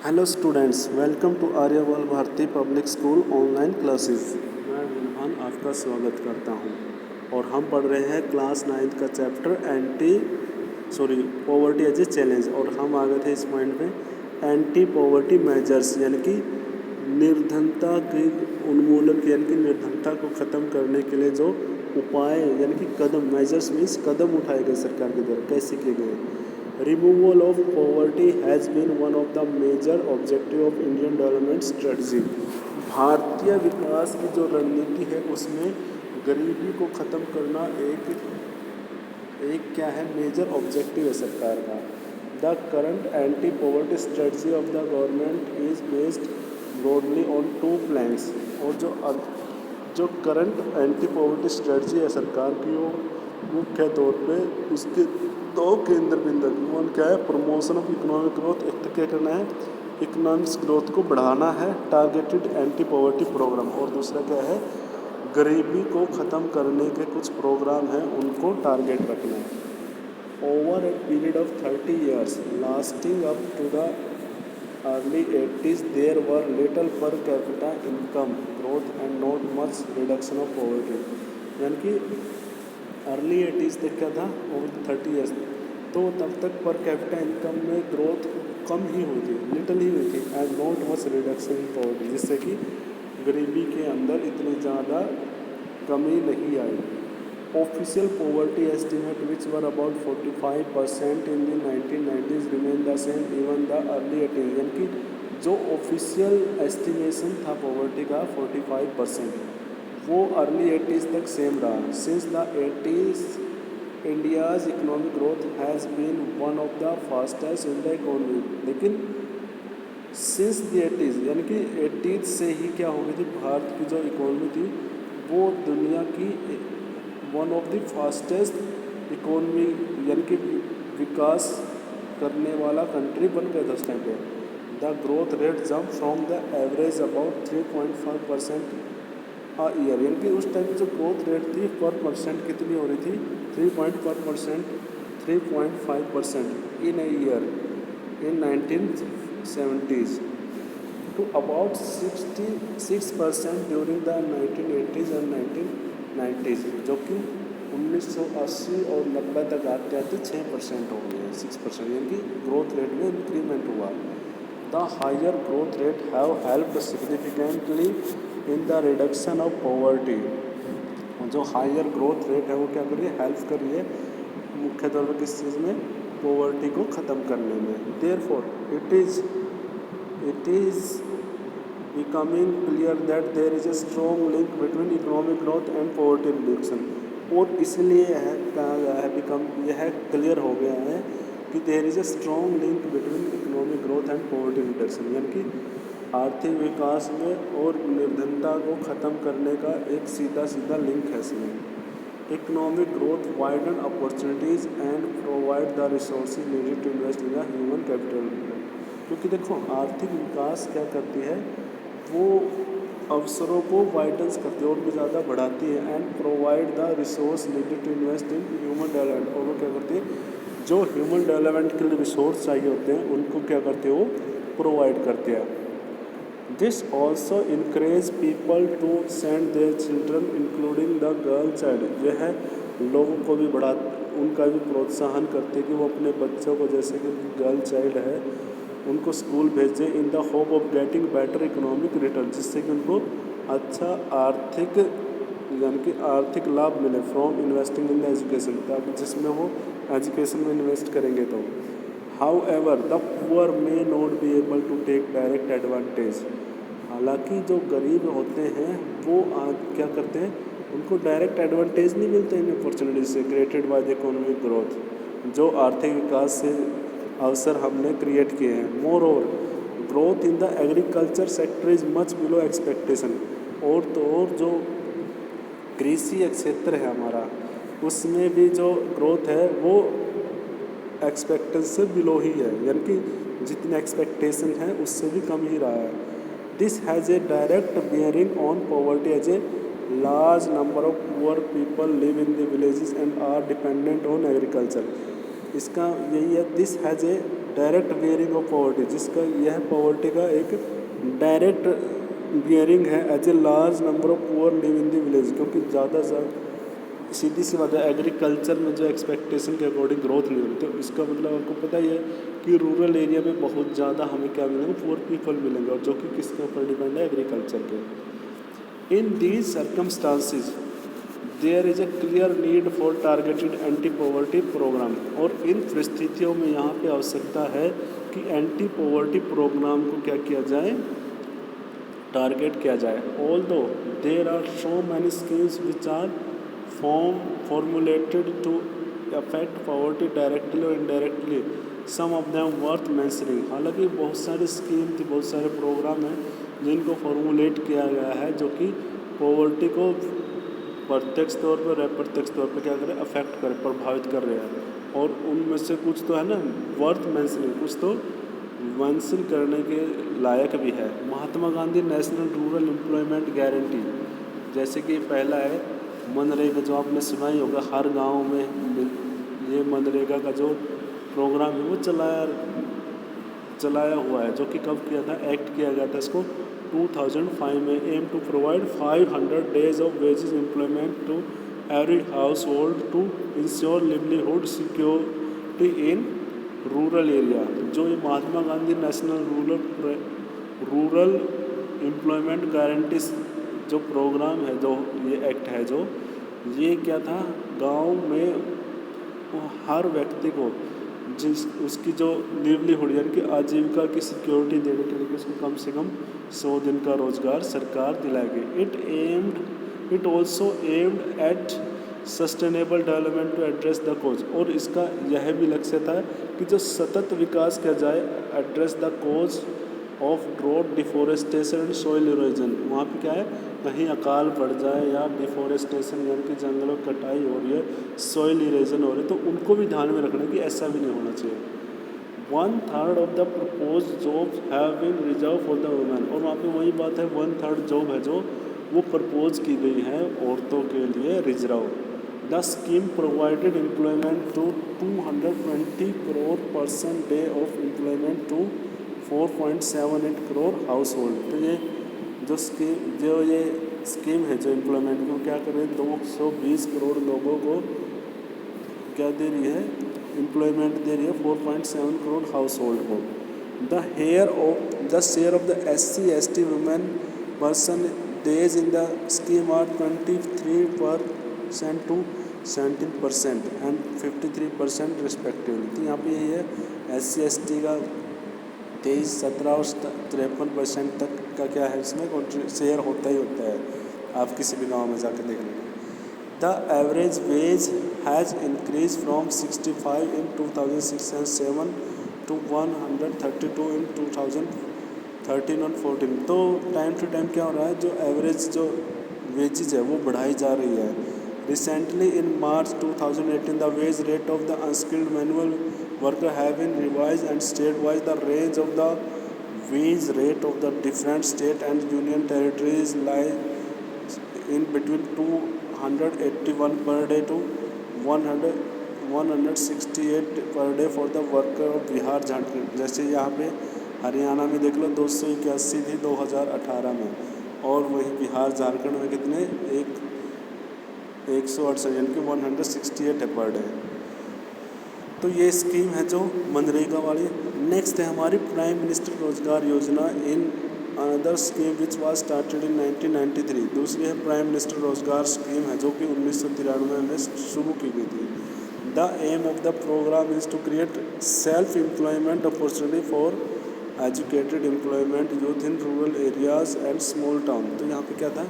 Hello students, welcome to Aryaval Bharati public school online classes. मैं विनहान आपका स्वागत करता हूं और हम पढ़ रहे हैं क्लास 9th का chapter poverty as a challenge. और हम आ गए थे इस पॉइंट में एंटी पॉवर्टी मेजर्स, यानी कि निर्धनता की उन्मूलन, यानी कि निर्धनता को ख़त्म करने के लिए जो उपाय यानी कि कदम, मेजर्स मीन्स कदम उठाए गए सरकार के द्वारा, कैसे किए गए। Removal of poverty has been one of the major objective of Indian development strategy। भारतीय विकास की जो रणनीति है उसमें गरीबी को ख़त्म करना एक क्या है, मेजर ऑब्जेक्टिव है सरकार का। The current anti poverty strategy of the government is based broadly on 2 plans. और जो करंट एंटी पॉवर्टी स्ट्रेटजी है सरकार की, वो मुख्य तौर पे उसके 2 केंद्र बिंदु, वन क्या है, प्रमोशन ऑफ इकोनॉमिक ग्रोथ, एक तो क्या करना है, इकोनॉमिक्स ग्रोथ को बढ़ाना है, टारगेटेड एंटी पॉवर्टी प्रोग्राम, और दूसरा क्या है, गरीबी को ख़त्म करने के कुछ प्रोग्राम हैं उनको टारगेट रखना है। Over a period of 30 years lasting up to the early 80s there were little per capita income growth and not much reduction of poverty। यानी कि अर्ली 80s तक क्या था, ओवर 30 years, तो तब तक पर कैपिटा इनकम में growth कम ही हुई थी, लिटल ही हुई थी, and not much reduction in poverty, जिससे कि गरीबी के अंदर इतनी ज़्यादा कमी नहीं आई। Official poverty estimate which were about 45% in the 1990s remain the same even the early 80s। यानी कि जो ऑफिशियल एस्टिमेशन था पॉवर्टी का 45%, वो अर्ली 80s तक सेम रहा। Since the 80s India's economic growth has been one of the fastest in the economy. लेकिन since the 80s यानी कि 80s से ही क्या हो गई थी, भारत की जो इकोनॉमी थी वो दुनिया की one of the fastest economy यानी कि विकास करने वाला कंट्री बन गया था उस टाइम पे। The growth rate jump from the average about 3.5% a year. यानी कि उस टाइम जो ग्रोथ रेट थी पर परसेंट कितनी हो रही थी, 3.5% in a year in 1970s to about 66% during the 1980s and 1990s, जो कि 1980 और 90 तक आते आते 6% हो गए, 6%, यानी कि ग्रोथ रेट में इंक्रीमेंट हुआ। The higher growth rate have helped significantly in the reduction of poverty. जो हायर ग्रोथ रेट है वो क्या कर रही है, हेल्प कर रही है मुख्य तौर पर किस चीज़ में, पॉवर्टी को ख़त्म करने में। Therefore it is becoming clear that there is a strong link between economic growth and poverty reduction। और इसलिए कहा गया है, यह क्लियर हो गया है कि there is a strong link between economic growth and poverty reduction। यानी कि आर्थिक विकास में और निर्धनता को ख़त्म करने का एक सीधा लिंक है इसमें। Economic growth widen opportunities and provide the resources needed to invest in the human capital. क्योंकि देखो, आर्थिक विकास क्या करती है, वो अवसरों को वाइडन्स करती है और भी ज़्यादा बढ़ाती है, and provide the resource needed to invest in human development. और वो क्या करती है, जो ह्यूमन डेवलपमेंट के लिए रिसोर्स चाहिए होते हैं उनको क्या करती है, वो प्रोवाइड करती है। This also encourage people to send their children including the girl child. यह लोगों को भी उनका भी प्रोत्साहन करते कि वो अपने बच्चों को, जैसे कि गर्ल चाइल्ड है, उनको स्कूल भेजें in the hope of getting better economic return, जिससे कि उनको अच्छा आर्थिक यानी कि आर्थिक लाभ मिले from investing in the education, ताकि जिसमें वो एजुकेशन में इन्वेस्ट करेंगे तो। However the poor may not be able to take direct advantage. हालांकि जो गरीब होते हैं वो क्या करते हैं, उनको डायरेक्ट एडवांटेज नहीं मिलते इन अपॉर्चुनिटीज से created by the economic growth, जो आर्थिक विकास से अवसर हमने क्रिएट किए हैं। More over growth in the agriculture sector is much below expectation. और तो और जो कृषि क्षेत्र है हमारा, उसमें भी जो ग्रोथ है वो एक्सपेक्टेशन से बिलो ही है, यानी कि जितने एक्सपेक्टेशन है उससे भी कम ही रहा है। This has a direct bearing on poverty as a large number of poor people live in the villages and are dependent on agriculture. इसका यही है, this has a direct bearing of poverty, जिसका यह पॉवर्टी का एक direct bearing है as a large number of poor live in the village, क्योंकि ज़्यादा सीधी सी बात है एग्रीकल्चर में जो एक्सपेक्टेशन के अकॉर्डिंग ग्रोथ नहीं हो रही, तो इसका मतलब आपको पता ही है कि रूरल एरिया में बहुत ज़्यादा हमें क्या मिलेंगे, पुअर पीपल मिलेंगे, और जो कि किसके ऊपर डिपेंड है, एग्रीकल्चर के। In these circumstances there is a clear need for targeted anti poverty programme, और इन परिस्थितियों में यहाँ पे आवश्यकता है कि एंटी पॉवर्टी प्रोग्राम को क्या किया जाए, टारगेट किया जाए। Although there are so many schemes which are formulated to affect poverty directly or indirectly, some of them worth mentioning। हालांकि बहुत सारी स्कीम थी, बहुत सारे प्रोग्राम हैं जिनको फॉर्मुलेट किया गया है जो कि पॉवर्टी को प्रत्यक्ष तौर पर अप्रत्यक्ष तौर पर क्या करें, अफेक्ट कर, प्रभावित कर रहे हैं, और उनमें से कुछ तो है ना वर्थ मेंशनिंग, कुछ तो मेंशन करने के लायक भी है। Mahatma Gandhi national rural employment guarantee, जैसे कि पहला है मनरेगा, जो आपने सुना ही होगा, हर गांव में ये मनरेगा का जो प्रोग्राम है वो चलाया हुआ है, जो कि कब किया था, एक्ट किया गया था इसको 2005 में। Aim to provide 500 days of wages employment to every household to ensure livelihood security in rural area. जो ये Mahatma Gandhi national rural employment guarantee जो प्रोग्राम है, जो ये एक्ट है, जो ये क्या था, गांव में हर व्यक्ति को उसकी जो लिवलीहुड यानी कि आजीविका की सिक्योरिटी देने के लिए उसको कम से कम 100 दिन का रोजगार सरकार दिलाएगी। It also aimed at sustainable development to address the cause, और इसका यह भी लक्ष्य था कि जो सतत विकास किया जाए, address the cause of drought, deforestation and soil erosion. वहाँ पे क्या है, कहीं अकाल पड़ जाए या डिफोरेस्टेशन यानी कि जंगलों की कटाई हो रही है, सॉइल इरोजन हो रही है, तो उनको भी ध्यान में रखना कि ऐसा भी नहीं होना चाहिए। 1/3 of the propose jobs have been reserve for the women, और वहाँ पे वही बात है, 1/3 जॉब है जो वो प्रपोज की गई है औरतों के लिए reserve. The scheme provided employment to 220 crore person day of employment to 4.78 crore household. तो ये जो स्कीम है जो एम्प्लॉयमेंट को क्या कर रही है, 220 करोड़ लोगों को क्या दे रही है, एम्प्लॉयमेंट दे रही है, 4.7 करोड़ हाउस होल्ड को। The share of the SC/ST women person days in the scheme are 23% to 17% and 53% respectively. तो यहाँ पे यही है, SC/ST का 23, 17 और 53% तक का क्या है, इसमें शेयर होता ही होता है, आप किसी भी गांव में जाकर देख लेंगे। The average wage has increase from 65 in 2006 and 7 to 132 in 2013 और 14। तो टाइम टू टाइम क्या हो रहा है, जो एवरेज जो वेजेज है वो बढ़ाई जा रही है। Recently in March 2018 the wage rate of the unskilled manual worker have been revised and state-wise the range of the wage rate of the different state and union territories lies in between 281 per day to 168 per day for the worker of Bihar Jharkhand. जैसे यहाँ पे हरियाणा में देख लो 281 थी 2018 में, और वहीं बिहार झारखंड में कितने, 168 यानी कि 168 है पर डे। तो ये स्कीम है जो मनरेगा वाली। नेक्स्ट है हमारी प्राइम मिनिस्टर रोजगार योजना in another scheme which was started in 1993। दूसरी है प्राइम मिनिस्टर रोजगार स्कीम है जो कि 1993 में शुरू की गई थी। The aim of the programme is to create self employment opportunity for educated employment youth in rural areas and small town. तो यहाँ पे क्या था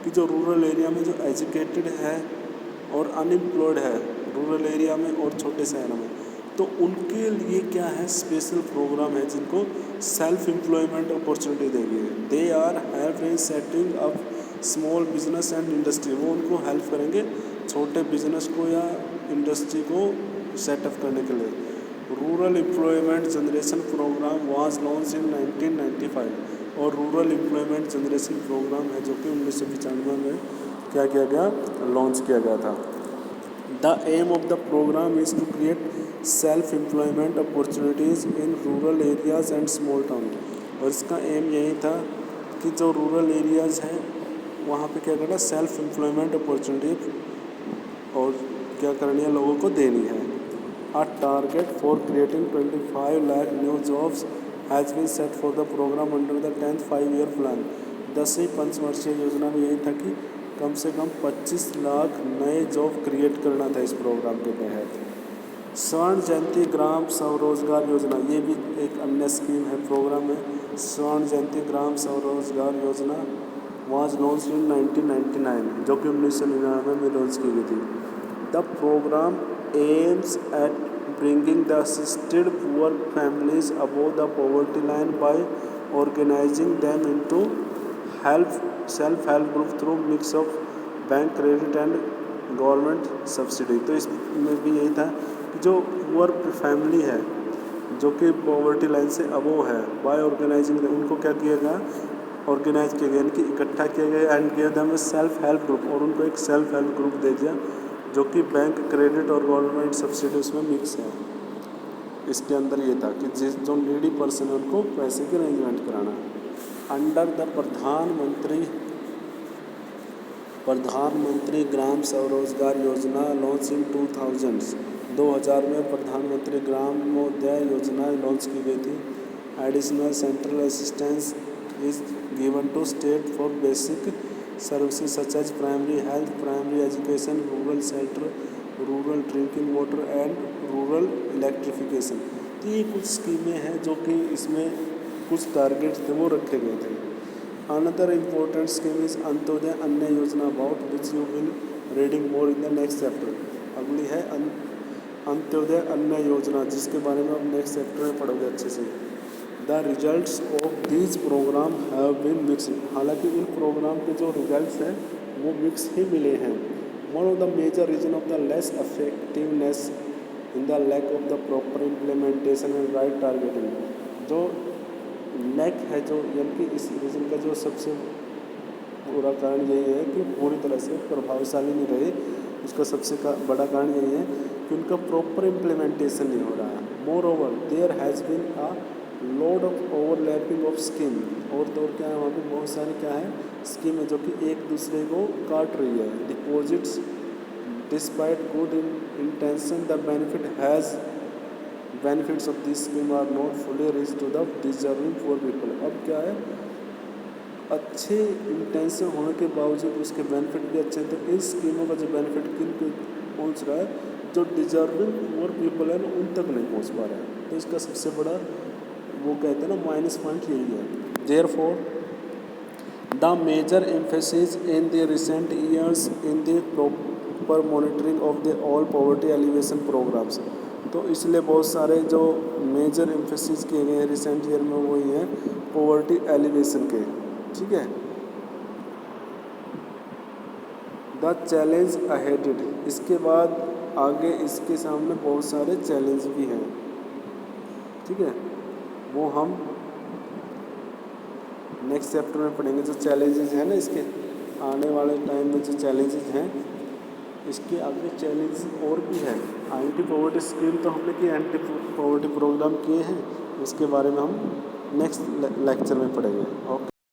कि जो रूरल एरिया में जो एजुकेटेड है और अनएम्प्लॉयड है रूरल एरिया में और छोटे शहरों में, तो उनके लिए क्या है, स्पेशल प्रोग्राम है जिनको सेल्फ एम्प्लॉयमेंट अपॉर्चुनिटी देंगे। They are help in setting up small business and industry. वो उनको हेल्प करेंगे छोटे बिजनेस को या इंडस्ट्री को सेटअप करने के लिए। Rural employment generation programme was launch in 1995, और रूरल एम्प्लॉयमेंट जनरेशन प्रोग्राम है जो कि 1995 में क्या किया गया, लॉन्च किया गया था। The aim of the program is to create self-employment opportunities in rural areas and small town. और इसका एम यही था कि जो रूरल एरियाज़ हैं वहाँ पे क्या करना, सेल्फ एम्प्लॉयमेंट अपॉर्चुनिटी और क्या करनी है, लोगों को देनी है. A target for creating 25 lakh new jobs has been set for the program under the 10th 5-year plan. 10वीं पंचवर्षीय योजना में यही था कि कम से कम 25 लाख नए जॉब क्रिएट करना था इस प्रोग्राम के तहत. स्वर्ण जयंती ग्राम स्वरोजगार योजना, ये भी एक अन्य स्कीम है, प्रोग्राम है. स्वर्ण जयंती ग्राम स्वरोजगार योजना वाज लॉन्च इन 1999, जो कि 1999 में लॉन्च की गई थी. The programme aims at bringing the assisted poor families above the poverty line by organizing them into self-help group through mix of bank credit and government subsidy. तो इसमें भी यही था कि जो पुअर फैमिली है जो कि पॉवर्टी लाइन से अबोव है, बाय ऑर्गेनाइजिंग उनको क्या किया गया, ऑर्गेनाइज किया गया, इनकी इकट्ठा किया गया and give them self help group, और उनको एक सेल्फ हेल्प ग्रुप दे दिया जो कि बैंक क्रेडिट और गवर्नमेंट सब्सिडी उसमें मिक्स है. इसके अंदर ये था कि जो नीडी पर्सन है उनको पैसे की अरेंजमेंट कराना. अंडर द प्रधानमंत्री ग्राम स्वरोजगार योजना लॉन्च इन 2000 में प्रधानमंत्री ग्रामोदय योजना लॉन्च की गई थी. Additional central assistance is given to state for basic services such as primary health, primary education, rural shelter, rural drinking water and rural electrification. तो ये कुछ स्कीमें हैं जो कि इसमें कुछ टारगेट्स थे वो रखे गए थे. Another important scheme is Antyodaya अन्य योजना, about which you will reading more in the next chapter. अगली है अंत्योदय अन्य योजना, जिसके बारे में आप नेक्स्ट चैप्टर में पढ़ोगे अच्छे से. The results of these programme have been mix, हालांकि इन प्रोग्राम के जो रिजल्ट्स हैं वो मिक्स ही मिले हैं. One of the major reason of the less effectiveness in the lack of the proper implementation and right targeting, जो लैक है, जो यानी कि इस रीजन का जो सबसे बुरा कारण यही है कि पूरी तरह से प्रभावशाली नहीं रहे. उसका सबसे बड़ा कारण यही है कि उनका प्रॉपर इम्प्लीमेंटेशन नहीं हो रहा है. Moreover there has been a load of overlapping of scheme, और तो और क्या है, वहाँ पे बहुत सारी क्या है स्कीम है जो कि एक दूसरे को काट रही है. Deposits despite good intention the benefits of this scheme are not fully reach to the deserving poor people. अब क्या है, अच्छे इंटेंशन होने के बावजूद उसके बेनिफिट भी अच्छे हैं. तो इन स्कीमों का जो बेनिफिट किन को पहुँच रहा है, जो डिजर्विंग पुअर पीपल है उन तक नहीं पहुँच पा रहा है. तो इसका सबसे बड़ा वो कहते हैं ना माइनस पॉइंट यही है. Therefore the major emphasis in the recent years in the proper monitoring of the all poverty alleviation programmes. तो इसलिए बहुत सारे जो मेजर एम्फेसिस किए गए हैं रिसेंट ईयर में वही है पॉवर्टी एलिवेशन के. ठीक है. द चैलेंज अहेडेड, इसके बाद आगे इसके सामने बहुत सारे चैलेंज भी हैं. ठीक है, वो हम नेक्स्ट चैप्टर में पढ़ेंगे. जो चैलेंजेस हैं ना इसके आने वाले टाइम में, जो चैलेंजेस हैं इसके आगे चैलेंज और भी है. एंटी पॉवर्टी स्कीम तो हमने की, एंटी पॉवर्टी प्रोग्राम किए हैं, उसके बारे में हम नेक्स्ट लेक्चर में पढ़ेंगे. ओके.